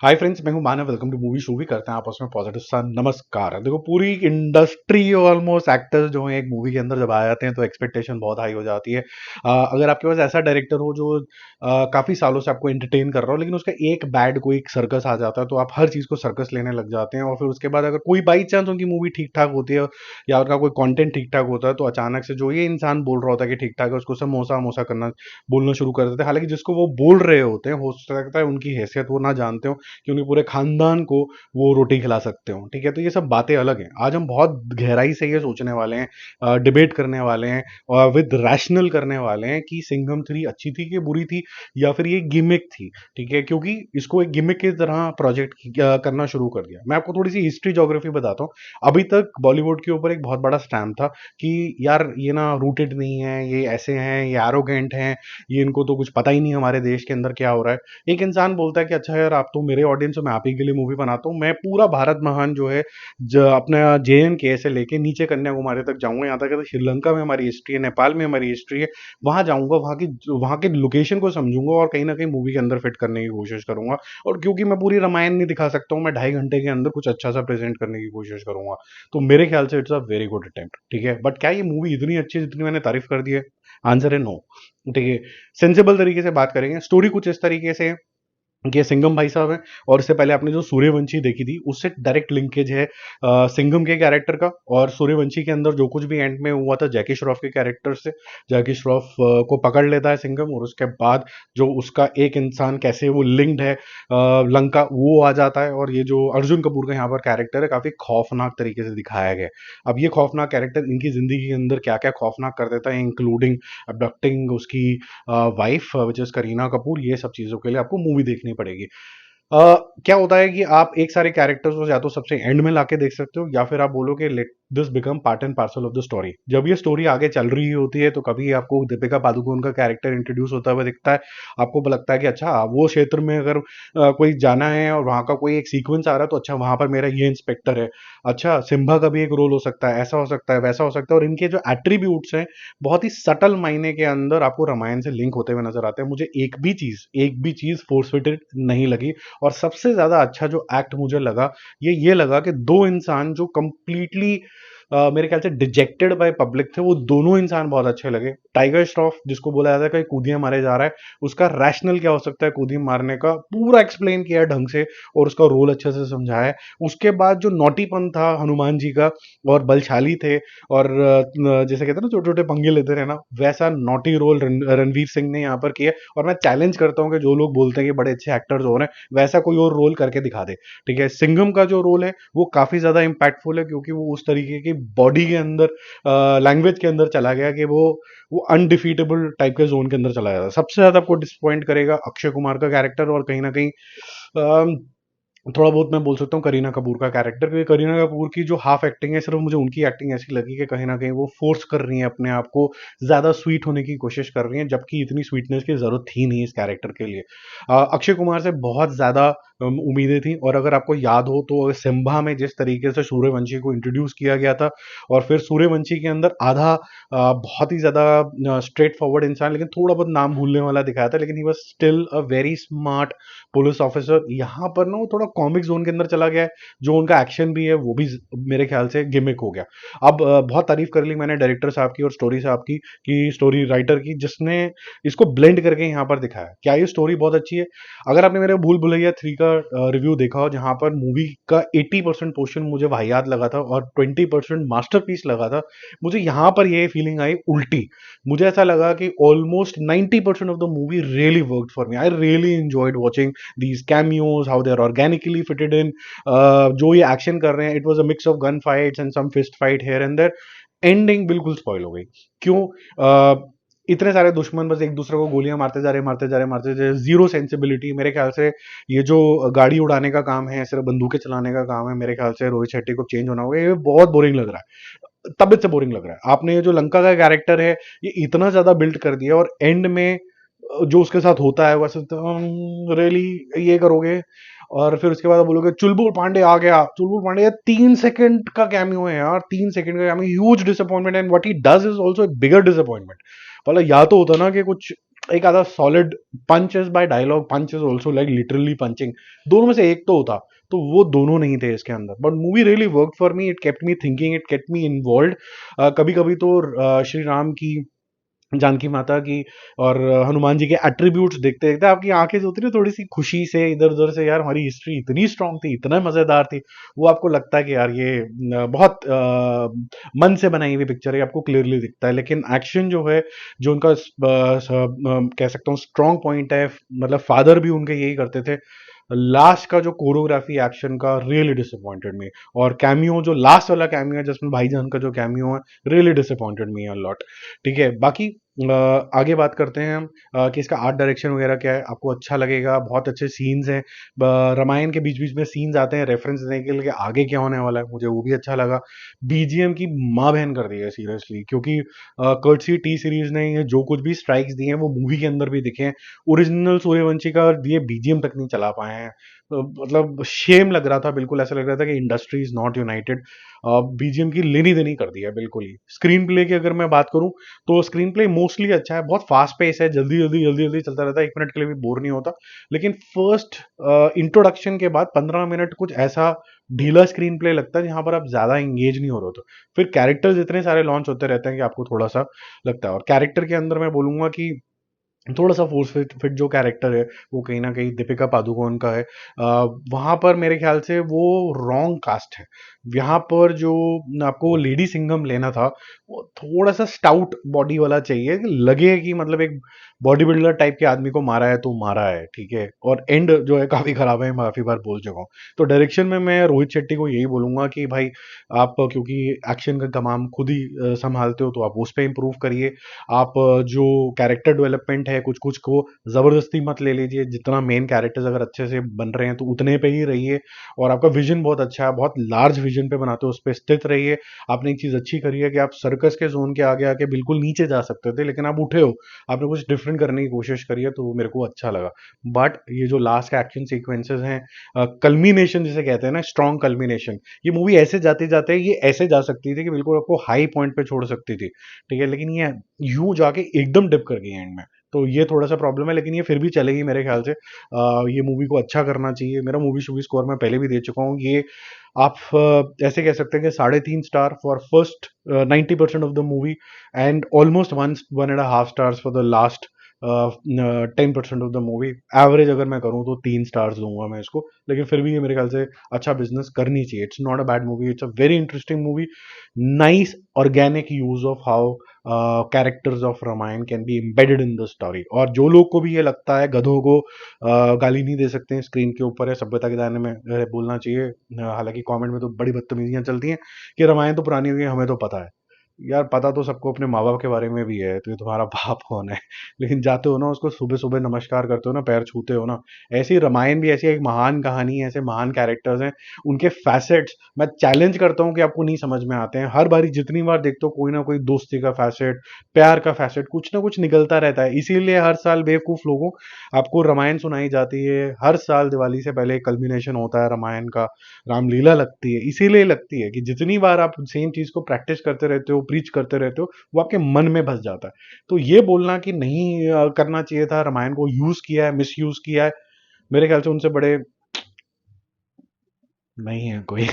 हाय friends, मैं हूं Manav. Welcome to movie show. भी करते हैं आपस में पॉजिटिव सा नमस्कार। देखो, पूरी इंडस्ट्री ऑलमोस्ट एक्टर्स जो हैं एक मूवी के अंदर जब आ जाते हैं तो एक्सपेक्टेशन बहुत हाई हो जाती है। अगर आपके पास ऐसा डायरेक्टर हो जो काफी सालों से आपको एंटरटेन कर रहा हो, लेकिन उसका एक बैड कोई सर्कस आ जाता है तो आप हर चीज को सर्कस लेने लग जाते हैं। और फिर उसके बाद अगर कोई बाई चांस उनकी मूवी ठीक ठाक होती है या उनका कोई कंटेंट ठीक ठाक होता है तो अचानक से जो ये इंसान बोल रहा होता है कि ठीक ठाक है, उसको सब मोसा मोसा करना बोलना शुरू कर देते हैं। हालांकि जिसको वो बोल रहे होते हैं, हो सकता है उनकी हैसियत वो ना जानते हो कि उन्हें पूरे खानदान को वो रोटी खिला सकते हो। ठीक है, तो ये सब बातें अलग हैं। आज हम बहुत गहराई से ये सोचने वाले हैं, डिबेट करने वाले हैं और विद रैशनल करने वाले हैं कि सिंघम 3 अच्छी थी कि बुरी थी या फिर ये गिमिक थी। ठीक है, क्योंकि इसको एक गिमिक की तरह प्रोजेक्ट करना शुरू कर दिया। मैं आपको थोड़ी सी हिस्ट्री ज्योग्राफी बताता हूँ। अभी तक बॉलीवुड के ऊपर एक बहुत बड़ा स्टैम्प था कि यार ये ना रूटेड नहीं है, ये ऐसे हैं, ये एरोगेंट हैं, ये इनको तो कुछ पता ही नहीं हमारे देश के अंदर क्या हो रहा है। एक इंसान बोलता है कि अच्छा यार, आप तो मेरे ऑडियंस हो, मैं आप ही के लिए मूवी बनाता हूँ, मैं पूरा भारत महान जो है अपना JNK से लेके नीचे कन्याकुमारी तक जाऊंगा, यहाँ तक श्रीलंका में हमारी हिस्ट्री है, नेपाल में हमारी हिस्ट्री है। वहां जाऊंगा, वहां के लोकेशन को समझूंगा और कहीं ना कहीं मूवी के अंदर फिट करने की कोशिश करूंगा। और क्योंकि मैं पूरी रामायण नहीं दिखा सकता हूँ, मैं 2.5 घंटे के अंदर कुछ अच्छा सा प्रेजेंट करने की कोशिश करूंगा। तो मेरे ख्याल से it's a very good attempt. ठीक है, बट क्या ये मूवी इतनी अच्छी है जितनी मैंने तारीफ कर दी है? आंसर है नो। ठीक है, सेंसिबल तरीके से बात करेंगे। स्टोरी कुछ इस तरीके से है, ये सिंघम भाई साहब हैं और इससे पहले आपने जो सूर्यवंशी देखी थी उससे डायरेक्ट लिंकेज है सिंघम के कैरेक्टर का। और सूर्यवंशी के अंदर जो कुछ भी एंड में हुआ था जैकी श्रॉफ के कैरेक्टर से, जैकी श्रॉफ को पकड़ लेता है सिंघम और उसके बाद जो उसका एक इंसान कैसे वो लिंक्ड है लंका, वो आ जाता है। और ये जो अर्जुन कपूर का यहाँ पर कैरेक्टर है काफी खौफनाक तरीके से दिखाया गया है। अब ये खौफनाक कैरेक्टर इनकी जिंदगी के अंदर क्या क्या खौफनाक कर देता है, इंक्लूडिंग अबडक्टिंग उसकी wife which is Kareena Kapoor, ये सब चीजों के लिए आपको मूवी देखनी पड़ेगी। क्या होता है कि आप एक सारे कैरेक्टर्स को या तो सबसे एंड में लाके देख सकते हो या फिर आप बोलो कि let this become part and parcel of the story. जब ये स्टोरी आगे चल रही होती है तो कभी आपको दीपिका पादुकोण का कैरेक्टर इंट्रोड्यूस होता हुआ दिखता है, आपको लगता है कि अच्छा वो क्षेत्र में अगर कोई जाना है और वहां का कोई एक सीक्वेंस आ रहा है तो अच्छा वहां पर मेरा ये इंस्पेक्टर है, अच्छा सिम्बा का भी एक रोल हो सकता है, ऐसा हो सकता है, वैसा हो सकता है। और इनके जो एट्रीब्यूट्स हैं बहुत ही सटल मायने के अंदर आपको रामायण से लिंक होते हुए नजर आते हैं। मुझे एक भी चीज फोर्स फिटेड नहीं लगी। और सबसे ज्यादा अच्छा जो एक्ट मुझे लगा ये लगा कि दो इंसान जो कंप्लीटली मेरे ख्याल से डिजेक्टेड बाय पब्लिक थे, वो दोनों इंसान बहुत अच्छे लगे। टाइगर श्रॉफ जिसको बोला जाता है कि कूदियां मारे जा रहा है, उसका रैशनल क्या हो सकता है कूदियां मारने का, पूरा एक्सप्लेन किया है ढंग से और उसका रोल अच्छे से समझाया है। उसके बाद जो नोटीपन था हनुमान जी का और बलशाली थे और जैसे कहते हैं ना छोटे छोटे पंगे लेते रहे ना, वैसा नॉटी रोल रणवीर सिंह ने यहाँ पर किया। और मैं चैलेंज करता हूँ कि जो लोग बोलते हैं कि बड़े अच्छे एक्टर्स हो रहे हैं, वैसा कोई और रोल करके दिखा दे। ठीक है, सिंघम का जो रोल है वो काफी ज्यादा इंपैक्टफुल है क्योंकि वो उस तरीके की बॉडी के अंदर, लैंग्वेज के अंदर चला गया कि वो अनडिफीटेबल टाइप के जोन के अंदर चला जाता है। सबसे ज्यादा आपको डिसअपॉइंट करेगा अक्षय कुमार का कैरेक्टर और कहीं ना कहीं थोड़ा बहुत मैं बोल सकता हूँ करीना कपूर का कैरेक्टर, क्योंकि करीना कपूर की जो हाफ एक्टिंग है, सिर्फ मुझे उनकी एक्टिंग ऐसी लगी कि कहीं ना कहीं वो फोर्स कर रही है अपने आप को, ज्यादा स्वीट होने की कोशिश कर रही है, जबकि इतनी स्वीटनेस की जरूरत थी नहीं इस कैरेक्टर के लिए। अक्षय कुमार से बहुत ज्यादा उम्मीदें थी। और अगर आपको याद हो तो सिम्बा में जिस तरीके से सूर्यवंशी को इंट्रोड्यूस किया गया था और फिर सूर्यवंशी के अंदर आधा बहुत ही ज्यादा स्ट्रेट फॉरवर्ड इंसान लेकिन थोड़ा बहुत नाम भूलने वाला दिखाया था, लेकिन he was still a very smart police officer. यहाँ पर ना वो थोड़ा कॉमिक जोन के अंदर चला गया है। जो उनका एक्शन भी है वो भी मेरे ख्याल से गिमिक हो गया। अब बहुत तारीफ कर ली मैंने डायरेक्टर साहब की और स्टोरी साहब की स्टोरी राइटर की, जिसने इसको ब्लेंड करके यहाँ पर दिखाया। क्या ये स्टोरी बहुत अच्छी है? अगर आपने मेरे भूल भुलैया 3 का रिव्यू देखा हो जहां पर मूवी का 80% पोर्शन मुझे वाहियात लगा था और 20% मास्टरपीस लगा था, मुझे यहां पर ये फीलिंग आई उल्टी। मुझे ऐसा लगा कि almost 90% of the movie really worked for me. I really enjoyed watching these cameos, how they're organically fitted in, जो ये एक्शन कर रहे हैं, it was a mix of gun fights and some fist fight here and there. Ending बिल्कुल spoil हो गई। क्यों? इतने सारे दुश्मन बस एक दूसरे को गोलियां मारते जा रहे, मारते जा रहे, मारते जा रहे, जीरो सेंसिबिलिटी। मेरे ख्याल से ये जो गाड़ी उड़ाने का काम है, सिर्फ बंदूकें चलाने का काम है, मेरे ख्याल से रोहित शेट्टी को चेंज होना होगा। ये बहुत बोरिंग लग रहा है, तबियत से बोरिंग लग रहा है। आपने ये जो लंका का कैरेक्टर है ये इतना ज्यादा बिल्ड कर दिया और एंड में जो उसके साथ होता है वैसे रियली ये करोगे और फिर उसके बाद आप बोलोगे चुलबुल पांडे आ गया। चुलबुल पांडे यार 3 सेकंड का कैमियो है यार, 3 सेकंड का cameo, huge disappointment. And what he does is also एक बिगर डिसअपॉइंटमेंट। मतलब या तो होता ना कि कुछ एक आधा solid punches by dialogue, punch is also like literally punching, दोनों में से एक तो होता, तो वो दोनों नहीं थे इसके अंदर। But movie really work for me, it kept me thinking, it kept me involve. कभी कभी तो श्री राम की, जानकी माता की और हनुमान जी के एट्रीब्यूट्स देखते देखते आपकी आंखें जो होती है ना थोड़ी सी खुशी से इधर उधर से, यार हमारी हिस्ट्री इतनी स्ट्रांग थी, इतना मजेदार थी, वो आपको लगता है कि यार ये बहुत मन से बनाई हुई पिक्चर है, आपको क्लियरली दिखता है। लेकिन एक्शन जो है, जो उनका कह सकता हूँ स्ट्रांग पॉइंट है, मतलब फादर भी उनके यही करते थे, लास्ट का जो कोरियोग्राफी एक्शन का रियली डिसअपॉइंटेड मी। और कैमियो जो लास्ट वाला कैमियो है जिसमें भाईजान का जो कैमियो है, really disappointed me a lot. ठीक है, बाकी आगे बात करते हैं हम कि इसका आर्ट डायरेक्शन वगैरह क्या है, आपको अच्छा लगेगा, बहुत अच्छे सीन्स हैं, रामायण के बीच बीच में सीन्स आते हैं रेफरेंस देने के लिए कि आगे क्या होने वाला है, मुझे वो भी अच्छा लगा। बीजीएम की माँ बहन कर दी है सीरियसली, क्योंकि कर्टसी टी सीरीज ने ये जो कुछ भी स्ट्राइक्स दिए हैं वो मूवी के अंदर भी दिखे हैं, ओरिजिनल सूर्यवंशी का ये बीजीएम तक नहीं चला पाए हैं। मतलब शेम लग रहा था, बिल्कुल ऐसा लग रहा था कि industry is not United. BGM की लेनी देनी कर दी है बिल्कुल ही। स्क्रीन प्ले की अगर मैं बात करूं तो स्क्रीन प्ले मोस्टली अच्छा है, बहुत फास्ट पेस है, जल्दी जल्दी जल्दी जल्दी चलता रहता है, 1 मिनट के लिए भी बोर नहीं होता। लेकिन फर्स्ट इंट्रोडक्शन के बाद 15 मिनट कुछ ऐसा ढीला स्क्रीन प्ले लगता है जहां पर आप ज्यादा इंगेज नहीं हो रहे होते। फिर कैरेक्टर्स इतने सारे लॉन्च होते रहते हैं कि आपको थोड़ा सा लगता है। और कैरेक्टर के अंदर मैं बोलूंगा कि थोड़ा सा फोर्स फिट फिट जो कैरेक्टर है वो कहीं ना कहीं दीपिका पादुकोण का है। वहां पर मेरे ख्याल से वो रॉन्ग कास्ट है। यहाँ पर जो आपको लेडी सिंघम लेना था, वो थोड़ा सा स्टाउट बॉडी वाला चाहिए, कि लगे कि मतलब एक बॉडी बिल्डर टाइप के आदमी को मारा है तो मारा है, ठीक है। और एंड जो है काफी खराब है, मैं काफी बार बोल चुका हूँ। तो डायरेक्शन में मैं रोहित शेट्टी को यही बोलूंगा कि भाई आप क्योंकि एक्शन का कमाम खुद ही संभालते हो, तो आप उस पर इंप्रूव करिए। आप जो कैरेक्टर डेवलपमेंट है कुछ कुछ को जबरदस्ती मत ले लीजिए, जितना मेन कैरेक्टर्स अगर अच्छे से बन रहे हैं तो उतने पे ही रहिए। और आपका विजन बहुत अच्छा है, बहुत लार्ज विजन पे बनाते हो, उस पर स्थित रहिए। आपने एक चीज अच्छी करी है कि आप सर्कस के जोन के आगे आके बिल्कुल नीचे जा सकते थे, लेकिन आप उठे हो, आपने कुछ डिफरेंट करने की कोशिश करी है, तो वो मेरे को अच्छा लगा। बट ये जो लास्ट का एक्शन सीक्वेंसेस हैं, कल्मिनेशन जिसे कहते हैं ना, स्ट्रॉन्ग कल्मिनेशन, ये मूवी ऐसे जाते जाते ये ऐसे जा सकती थी कि बिल्कुल आपको हाई पॉइंट पे छोड़ सकती थी, ठीक है। लेकिन ये यूं जाके एकदम डिप कर गई एंड में, तो ये थोड़ा सा प्रॉब्लम है। लेकिन ये फिर भी चलेगी मेरे ख्याल से। ये मूवी को अच्छा करना चाहिए। मेरा मूवी शूवी स्कोर मैं पहले भी दे चुका हूँ ये। आप ऐसे कह सकते हैं कि 3.5 star for first 90% of the movie, and almost 1.5 stars for the last 10% of the movie. Average अगर मैं करूँ तो 3 स्टार्स दूंगा मैं इसको। लेकिन फिर भी ये मेरे ख्याल से अच्छा बिजनेस करनी चाहिए। It's not a bad movie, it's a very interesting movie. Nice organic use of how characters of Ramayana can be embedded in the story. और जो लोग को भी ये लगता है गधों को गाली नहीं दे सकते हैं, स्क्रीन के ऊपर है, सभ्यता के दायरे में बोलना चाहिए। हालांकि कमेंट में तो बड़ी बदतमीजियां चलती हैं कि रामायण तो पुरानी हो गई, हमें तो पता है। यार पता तो सबको अपने माँ बाप के बारे में भी है, तो ये तुम्हारा बाप कौन है? लेकिन जाते हो ना उसको सुबह सुबह नमस्कार करते हो ना, पैर छूते हो ना। ऐसी रामायण भी ऐसी एक महान कहानी है, ऐसे महान कैरेक्टर्स हैं, उनके फैसेट्स मैं चैलेंज करता हूँ कि आपको नहीं समझ में आते हैं। हर बारी जितनी बार देखते हो कोई ना कोई दोस्ती का फैसेट, प्यार का फैसेट, कुछ ना कुछ निकलता रहता है। इसीलिए हर साल बेवकूफ लोगों आपको रामायण सुनाई जाती है। हर साल दिवाली से पहले कल्मिनेशन होता है रामायण का, रामलीला लगती है। इसीलिए लगती है कि जितनी बार आप सेम चीज को प्रैक्टिस करते रहते हो, प्रीच करते रहते हो, वो आपके मन में बस जाता है। तो ये बोलना कि नहीं करना चाहिए था, रामायण को यूज किया है, मिस यूज किया है, मेरे ख्याल से उनसे बड़े नहीं है कोई।